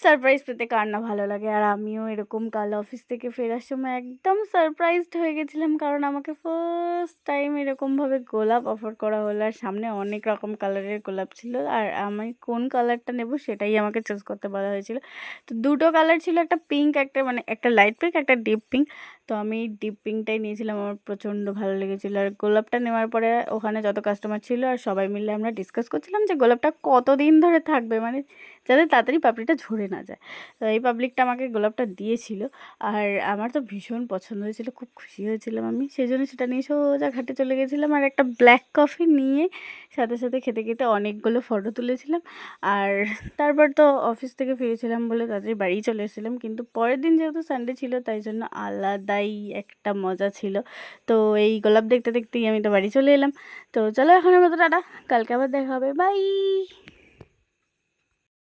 Surprise পেতে কার না ভালো লাগে। আর আমিও এরকম কাল অফিস থেকে ফেরার সময় একদম সারপ্রাইজড হয়ে গেছিলাম, কারণ আমাকে ফার্স্ট টাইম এরকমভাবে গোলাপ অফার করা হলো। আর সামনে অনেক রকম কালারের গোলাপ ছিল, আর আমি কোন কালারটা নেব সেটাই আমাকে চুজ করতে বলা হয়েছিল। তো দুটো কালার ছিল, একটা পিঙ্ক, একটা মানে একটা লাইট পিঙ্ক, একটা ডিপ পিঙ্ক। তো আমি ডিপ পিঙ্কটাই নিয়েছিলাম, আমার প্রচণ্ড ভালো লেগেছিলো। আর গোলাপটা নেওয়ার পরে ওখানে যত কাস্টমার ছিল আর সবাই মিলে আমরা ডিসকাস করছিলাম যে গোলাপটা কতদিন ধরে থাকবে, মানে যাতে তাড়াতাড়ি পাপড়িটা ঝরে না যায়। তো এই পাবলিকটা আমাকে গোলাপটা দিয়েছিল, আর আমার তো ভীষণ পছন্দ হয়েছিল, খুব খুশি হয়েছিলাম আমি। সেই জন্য সেটা নিয়ে সোজা ঘাটে চলে গেছিলাম, আর একটা ব্ল্যাক কফি নিয়ে সাথে সাথে খেতে খেতে অনেকগুলো ফটো তুলেছিলাম। আর তারপর তো অফিস থেকে ফিরেছিলাম বলে তাড়াতাড়ি বাড়ি চলে এসেছিলাম, কিন্তু পরের দিন যেহেতু সানডে ছিল তাই জন্য আলাদাই একটা মজা ছিল। তো এই গোলাপ দেখতে দেখতেই আমি তো বাড়ি চলে এলাম। তো চলো এখনের মতো টাটা, কালকে আবার দেখা হবে, বাই।